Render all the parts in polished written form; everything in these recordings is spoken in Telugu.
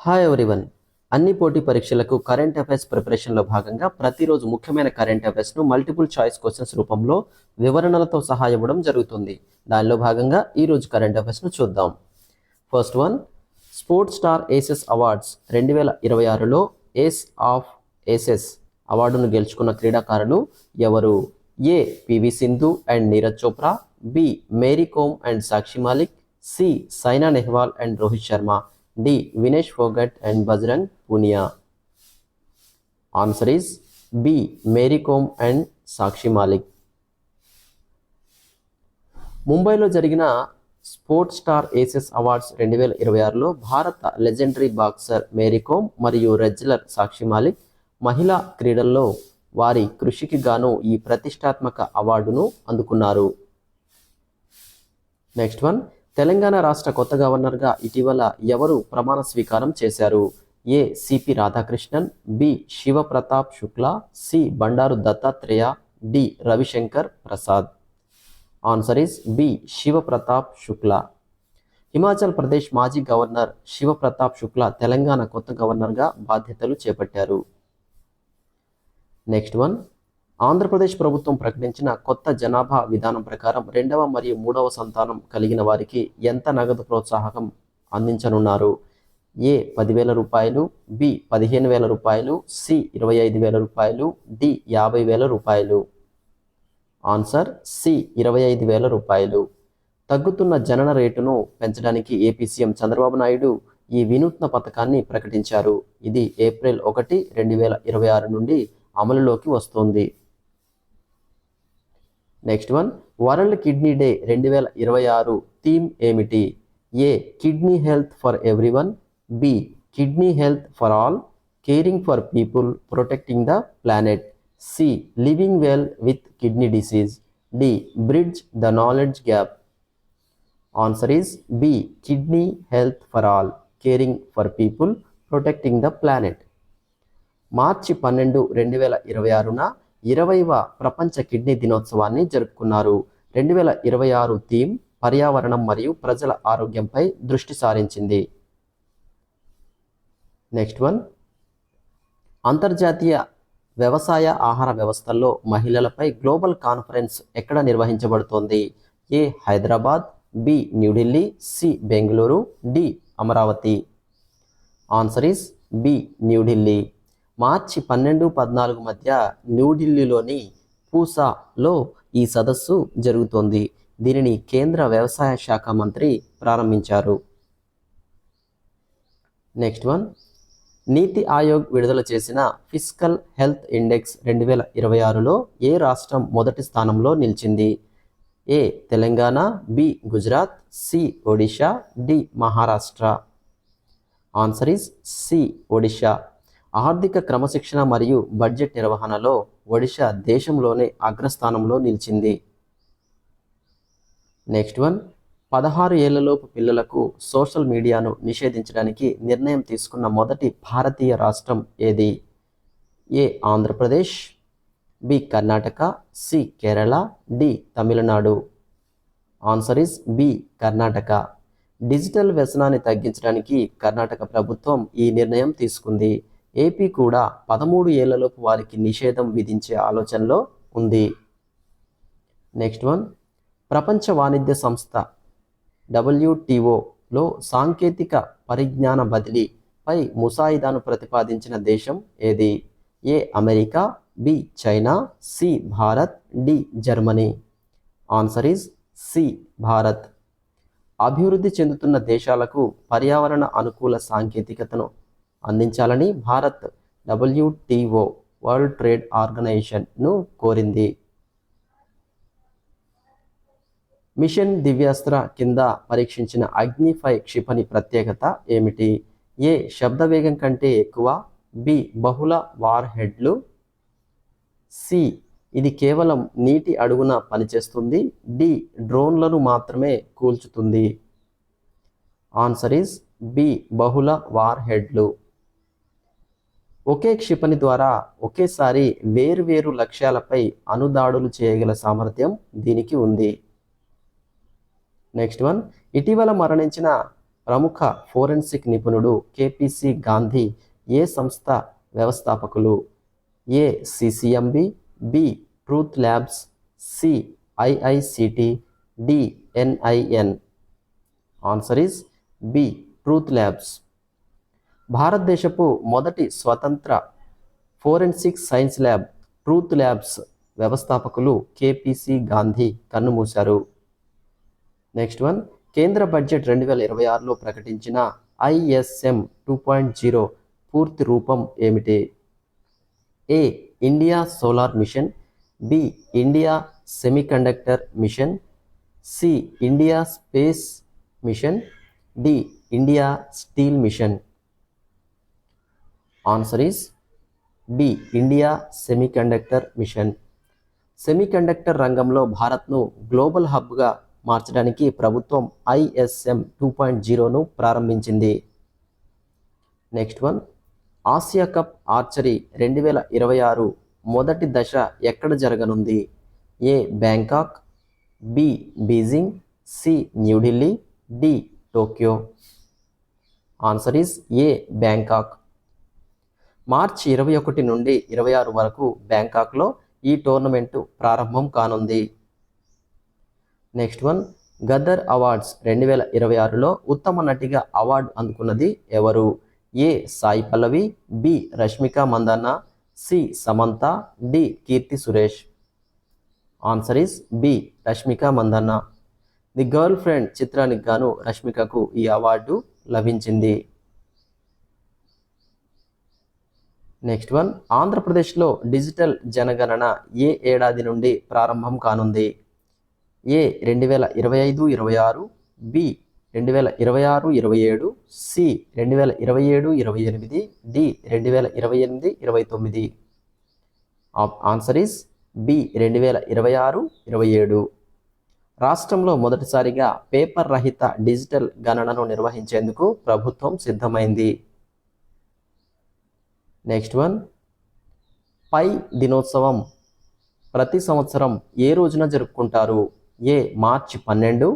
Hi everyone. అన్ని పోటీ పరీక్షలకు కరెంట్ అఫైర్స్ ప్రిపరేషన్లో భాగంగా ప్రతిరోజు ముఖ్యమైన కరెంట్ అఫైర్స్ను మల్టిపుల్ చాయిస్ క్వశ్చన్స్ రూపంలో వివరణలతో సహా ఇవ్వడం జరుగుతుంది. దానిలో భాగంగా ఈరోజు కరెంట్ అఫైర్స్ను చూద్దాం. First one, sports star aces awards 2026లో ఏస్ ఆఫ్ ఏసెస్ అవార్డును గెలుచుకున్న క్రీడాకారులు ఎవరు? A. PV Sindhu and Neeraj Chopra, B. Mary Kom and Sakshi Malik, C. Saina Nehwal and Rohit Sharma, D. Vinesh Phogat and Bajrang Punia. Answer is B. Mary Kom and Sakshi Malik. ముంబైలో జరిగిన స్పోర్ట్స్ స్టార్ ఏసెస్ అవార్డ్స్ 2026లో భారత లెజెండరీ బాక్సర్ మేరీ కోమ్ మరియు రెజ్లర్ సాక్షి మాలిక్ మహిళా క్రీడల్లో వారి కృషికి గాను ఈ ప్రతిష్టాత్మక అవార్డును అందుకున్నారు. నెక్స్ట్ వన్, తెలంగాణ రాష్ట్ర కొత్త గవర్నర్గా ఇటీవల ఎవరు ప్రమాణ స్వీకారం చేశారు? A. CP Radhakrishnan, B. Shivpratap Shukla, C. Bandaru Dattatreya, D. Ravishankar Prasad. Answer is B. Shivpratap Shukla. Himachal Pradesh మాజీ గవర్నర్ శివప్రతాప్ శుక్లా తెలంగాణ కొత్త గవర్నర్గా బాధ్యతలు చేపట్టారు. నెక్స్ట్ వన్, ఆంధ్రప్రదేశ్ ప్రభుత్వం ప్రకటించిన కొత్త జనాభా విధానం ప్రకారం 2వ మరియు 3వ సంతానం కలిగిన వారికి ఎంత నగదు ప్రోత్సాహకం అందించనున్నారు? ఏ. 10,000 రూపాయలు, బి. 15,000 రూపాయలు, సి. 25,000 రూపాయలు, డి. 50,000 రూపాయలు. Answer C. 25,000 రూపాయలు. తగ్గుతున్న జనన రేటును పెంచడానికి ఏపీ సీఎం చంద్రబాబు నాయుడు ఈ వినూత్న పథకాన్ని ప్రకటించారు. ఇది ఏప్రిల్ 1, 2026 నుండి అమలులోకి వస్తోంది. Next one, world kidney day 2026 theme ఏమిటి? A. Kidney health for everyone, B. Kidney health for all, caring for people, protecting the planet, C. Living well with kidney disease, D. Bridge the knowledge gap. Answer is B. Kidney health for all, caring for people, protecting the planet. మార్చి 12, 2026న 20వ ప్రపంచ కిడ్నీ దినోత్సవాన్ని జరుపుకున్నారు. 2026 థీమ్ పర్యావరణం మరియు ప్రజల ఆరోగ్యంపై దృష్టి సారించింది. నెక్స్ట్ వన్, అంతర్జాతీయ వ్యవసాయ ఆహార వ్యవస్థల్లో మహిళలపై గ్లోబల్ కాన్ఫరెన్స్ ఎక్కడ నిర్వహించబడుతోంది? A. Hyderabad, B. New Delhi, C. Bengaluru, D. Amaravati. Answer is B. New Delhi. మార్చి 12, 14 మధ్య న్యూఢిల్లీలోని పూసాలో ఈ సదస్సు జరుగుతోంది. దీనిని కేంద్ర వ్యవసాయ శాఖ మంత్రి ప్రారంభించారు. నెక్స్ట్ వన్, నీతి ఆయోగ్ విడుదల చేసిన ఫిస్కల్ హెల్త్ ఇండెక్స్ 2026లో ఏ రాష్ట్రం మొదటి స్థానంలో నిలిచింది? A. Telangana, B. Gujarat, C. Odisha, D. Maharashtra. Answer is C. Odisha. ఆర్థిక క్రమశిక్షణ మరియు బడ్జెట్ నిర్వహణలో ఒడిషా దేశంలోనే అగ్రస్థానంలో నిలిచింది. నెక్స్ట్ వన్, 16 ఏళ్లలోపు పిల్లలకు సోషల్ మీడియాను నిషేధించడానికి నిర్ణయం తీసుకున్న మొదటి భారతీయ రాష్ట్రం ఏది? A. Andhra Pradesh, B. Karnataka, C. Kerala, D. Tamil Nadu. Answer is B. Karnataka. Digital వ్యసనాన్ని తగ్గించడానికి కర్ణాటక ప్రభుత్వం ఈ నిర్ణయం తీసుకుంది. ఏపీ కూడా 13 ఏళ్లలోపు వారికి నిషేధం విధించే ఆలోచనలో ఉంది. నెక్స్ట్ వన్, ప్రపంచ వాణిజ్య సంస్థ WTOలో సాంకేతిక పరిజ్ఞాన బదిలీపై ముసాయిదాను ప్రతిపాదించిన దేశం ఏది? A. America, B. China, C. Bharat, D. Germany. Answer is C. Bharat. అభివృద్ధి చెందుతున్న దేశాలకు పర్యావరణ అనుకూల సాంకేతికతను అందించాలని భారత్ WTO వరల్డ్ ట్రేడ్ ఆర్గనైజేషన్ను కోరింది. మిషన్ దివ్యాస్త్ర కింద పరీక్షించిన అగ్ని-5 క్షిపణి ప్రత్యేకత ఏమిటి? ఏ. శబ్ద వేగం కంటే ఎక్కువ, బి. బహుళ వార్ హెడ్లు, సి. ఇది కేవలం నీటి అడుగున పనిచేస్తుంది, డి. డ్రోన్లను మాత్రమే కూల్చుతుంది. Answer is B. బహుళ వార్ హెడ్లు. ఒకే క్షిపణి ద్వారా ఒకేసారి వేర్వేరు లక్ష్యాలపై అణుదాడులు చేయగల సామర్థ్యం దీనికి ఉంది. నెక్స్ట్ వన్, ఇటీవల మరణించిన ప్రముఖ ఫోరెన్సిక్ నిపుణుడు కేపీసీ గాంధీ ఏ సంస్థ వ్యవస్థాపకులు? A CCMB, B truth labs, C IICT, D NIN. Answer is B truth labs. భారతదేశపు మొదటి స్వతంత్ర forensic science lab truth labs వ్యవస్థాపకులు కేపీసీ గాంధీ కన్నుమూశారు. నెక్స్ట్ వన్, కేంద్ర బడ్జెట్ 2026లో ప్రకటించిన ఐఎస్ఎం 2.0 పూర్తి రూపం ఏమిటి? A India solar mission, B India semiconductor mission, C India space mission, D India steel mission. Answer is B India semiconductor mission. Semiconductor రంగంలో భారత్ను గ్లోబల్ హబ్గా మార్చడానికి ప్రభుత్వం ఐఎస్ఎం 2.0ను ప్రారంభించింది. Next one, Asia cup archery 2026 మొదటి దశ ఎక్కడ జరగనుంది? A Bangkok, B Beijing, C New Delhi, D Tokyo. Answer is A Bangkok. మార్చి 21 నుండి 26 వరకు బ్యాంకాక్లో ఈ టోర్నమెంటు ప్రారంభం కానుంది. నెక్స్ట్ వన్, గదర్ అవార్డ్స్ 2026లో ఉత్తమ నటిగా అవార్డు అందుకున్నది ఎవరు? A Sai Pallavi, B Rashmika Mandanna, C Samantha, D Keerthy Suresh. Answer is B Rashmika Mandanna. The girlfriend చిత్రానికి గాను రష్మికకు ఈ అవార్డు లభించింది. నెక్స్ట్ వన్, ఆంధ్రప్రదేశ్లో డిజిటల్ జనగణన ఏ ఏడాది నుండి ప్రారంభం కానుంది? A 2025-26, B 2026-27, C 2027-28, D 2028-29. Answer is B 2026-27. రాష్ట్రంలో మొదటిసారిగా పేపర్ రహిత డిజిటల్ గణనను నిర్వహించేందుకు ప్రభుత్వం సిద్ధమైంది. నెక్స్ట్ వన్, పై దినోత్సవం ప్రతి సంవత్సరం ఏ రోజున జరుపుకుంటారు? ఏ మార్చి 12,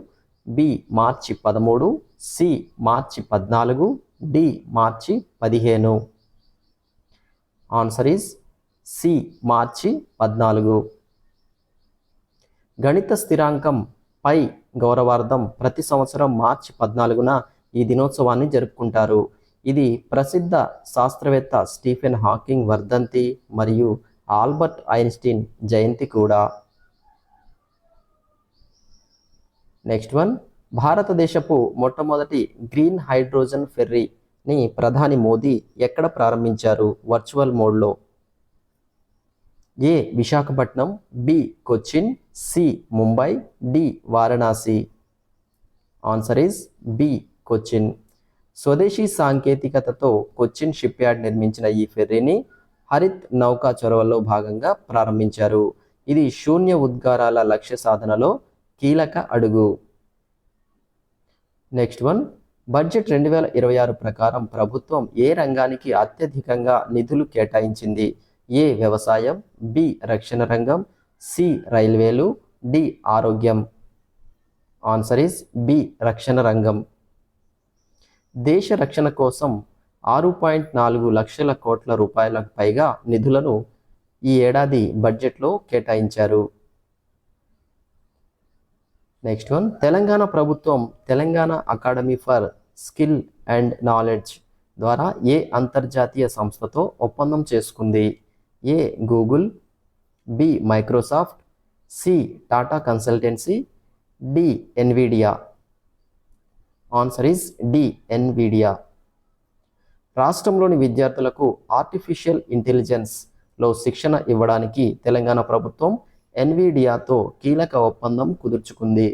బి మార్చి 13, సి మార్చి 14, డి మార్చి 15. ఆన్సర్ ఈస్ సి మార్చి 14. గణిత స్థిరాంకం పై గౌరవార్థం ప్రతి సంవత్సరం మార్చి 14న ఈ దినోత్సవాన్ని జరుపుకుంటారు. ఇది ప్రసిద్ధ శాస్త్రవేత్త స్టీఫెన్ హాకింగ్ వర్ధంతి మరియు ఆల్బర్ట్ ఐన్స్టీన్ జయంతి కూడా. నెక్స్ట్ వన్, భారతదేశపు మొట్టమొదటి గ్రీన్ హైడ్రోజన్ ఫెర్రీని ప్రధాని మోదీ ఎక్కడ ప్రారంభించారు వర్చువల్ మోడ్లో? A Visakhapatnam, B Cochin, C Mumbai, D Varanasi. Answer is B Cochin. స్వదేశీ సాంకేతికతతో కొచ్చిన్ షిప్ యార్డ్ నిర్మించిన ఈ ఫెర్రీని హరిత్ నౌకా చొరవలో భాగంగా ప్రారంభించారు. ఇది శూన్య ఉద్గారాల లక్ష్య సాధనలో కీలక అడుగు. నెక్స్ట్ వన్, బడ్జెట్ 2026 ప్రకారం ప్రభుత్వం ఏ రంగానికి అత్యధికంగా నిధులు కేటాయించింది? ఏ వ్యవసాయం, బి రక్షణ రంగం, సి రైల్వేలు, డి ఆరోగ్యం. ఆన్సర్ ఈస్ బి రక్షణ రంగం. దేశ రక్షణ కోసం 6.4 లక్షల కోట్ల రూపాయలకు పైగా నిధులను ఈ ఏడాది బడ్జెట్లో కేటాయించారు. నెక్స్ట్ వన్, తెలంగాణ ప్రభుత్వం Telangana academy for skill and knowledge ద్వారా ఏ అంతర్జాతీయ సంస్థతో ఒప్పందం చేసుకుంది? A Google, B Microsoft, C Tata consultancy, D Nvidia. Answer is D Nvidia. రాష్ట్రంలోని విద్యార్థులకు ఆర్టిఫిషియల్ ఇంటెలిజెన్స్లో శిక్షణ ఇవ్వడానికి తెలంగాణ ప్రభుత్వం ఎన్విడియాతో కీలక ఒప్పందం కుదుర్చుకుంది.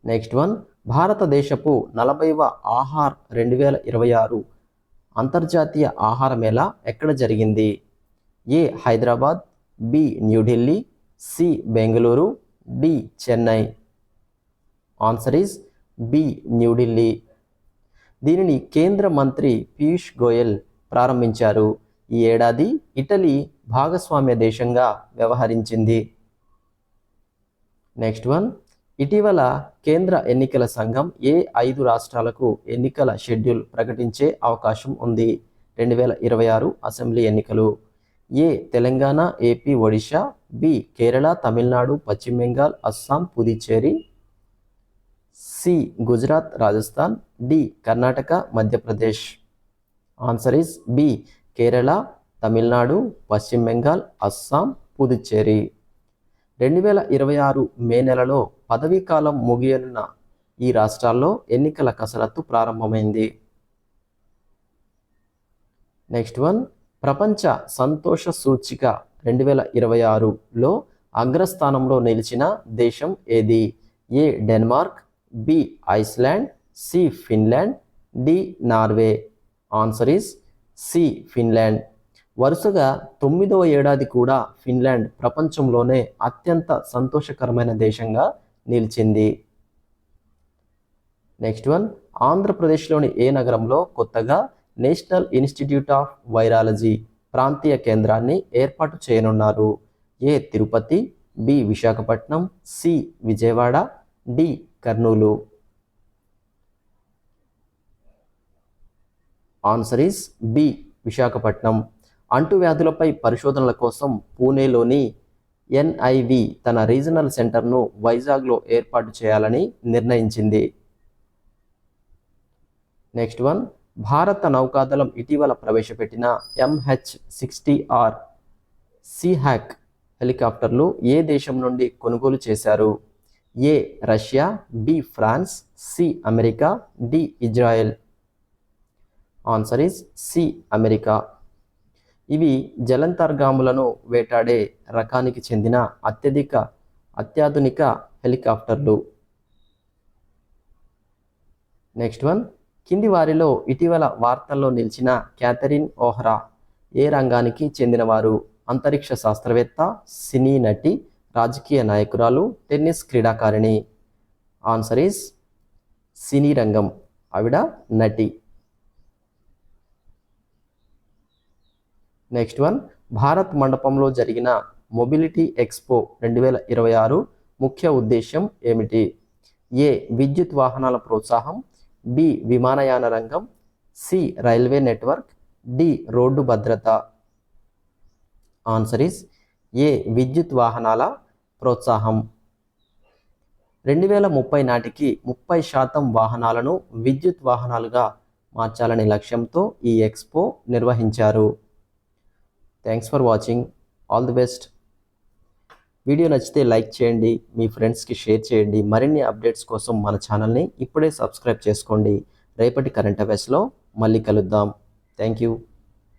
నెక్స్ట్ వన్, భారతదేశపు 40వ ఆహార్ 2026 అంతర్జాతీయ ఆహార మేళా ఎక్కడ జరిగింది? A Hyderabad, B New Delhi, C Bengaluru, D Chennai. Answer is B New Delhi. దీనిని కేంద్ర మంత్రి పీయూష్ గోయల్ ప్రారంభించారు. ఈ ఏడాది ఇటలీ భాగస్వామ్య దేశంగా వ్యవహరించింది. నెక్స్ట్ వన్, ఇటీవల కేంద్ర ఎన్నికల సంఘం ఏ 5 రాష్ట్రాలకు ఎన్నికల షెడ్యూల్ ప్రకటించే అవకాశం ఉంది? 2026 అసెంబ్లీ ఎన్నికలు. A Telangana, AP, Odisha, B Kerala, Tamil Nadu, Paschim Bengal, Assam, Puducherry, C Gujarat, Rajasthan, D Karnataka, Madhya Pradesh. Answer is B Kerala, Tamil Nadu, Paschim Bengal, Assam, Puducherry. 2026 మే నెలలో పదవీ కాలం ముగియనున్న ఈ రాష్ట్రాల్లో ఎన్నికల కసరత్తు ప్రారంభమైంది. నెక్స్ట్ వన్, ప్రపంచ సంతోష సూచిక 2026లో అగ్రస్థానంలో నిలిచిన దేశం ఏది? A Denmark, B Iceland, C Finland, D Norway. Answer is C Finland. వరుసగా 9వ ఏడాది కూడా ఫిన్లాండ్ ప్రపంచంలోనే అత్యంత సంతోషకరమైన దేశంగా నిలిచింది. నెక్స్ట్ వన్, ఆంధ్రప్రదేశ్లోని ఏ నగరంలో కొత్తగా నేషనల్ ఇన్స్టిట్యూట్ ఆఫ్ వైరాలజీ ప్రాంతీయ కేంద్రాన్ని ఏర్పాటు చేయనున్నారు? A Tirupati, B Visakhapatnam, C Vijayawada, D Kurnool. Answer is B Visakhapatnam. అంటువ్యాధులపై పరిశోధనల కోసం పూణేలోని ఎన్ఐవి తన రీజనల్ సెంటర్ను వైజాగ్లో ఏర్పాటు చేయాలని నిర్ణయించింది. నెక్స్ట్ వన్, భారత నౌకాదళం ఇటీవల ప్రవేశపెట్టిన MH-60R సీహాక్ హెలికాప్టర్లు ఏ దేశం నుండి కొనుగోలు చేశారు? A Russia, B France, C America, D Israel. Answer is C America. ఇవి జలంతర్గాములను వేటాడే రకానికి చెందిన అత్యాధునిక హెలికాప్టర్లు. నెక్స్ట్ వన్, కింది వారిలో ఇటీవల వార్తల్లో నిలిచిన క్యాథరిన్ ఓహ్రా ఏ రంగానికి చెందినవారు? అంతరిక్ష శాస్త్రవేత్త, సినీ నటి, రాజకీయ నాయకురాలు, టెన్నిస్ క్రీడాకారిణి. ఆన్సర్ ఈస్ సినీ రంగం, ఆవిడ నటి. నెక్స్ట్ వన్, భారత్ మండపంలో జరిగిన మొబిలిటీ ఎక్స్పో 2026 ముఖ్య ఉద్దేశం ఏమిటి? ఏ విద్యుత్ వాహనాల ప్రోత్సాహం, బి విమానయాన రంగం, C railway network, D road భద్రత. ఆన్సర్ ఇస్ ఏ విద్యుత్ వాహనాల ప్రోత్సాహం. 2030 నాటికి 30% వాహనాలను విద్యుత్ వాహనాలుగా మార్చాలనే లక్ష్యంతో ఈ ఎక్స్పో నిర్వహించారు. Thanks for watching. All the best. Video నచ్చితే లైక్ చేయండి, మీ ఫ్రెండ్స్కి షేర్ చేయండి. మరిన్ని అప్డేట్స్ కోసం మన ఛానల్ని ఇప్పుడే సబ్స్క్రైబ్ చేసుకోండి. రేపటి కరెంట్ అఫైర్స్లో మళ్ళీ కలుద్దాం. Thank you.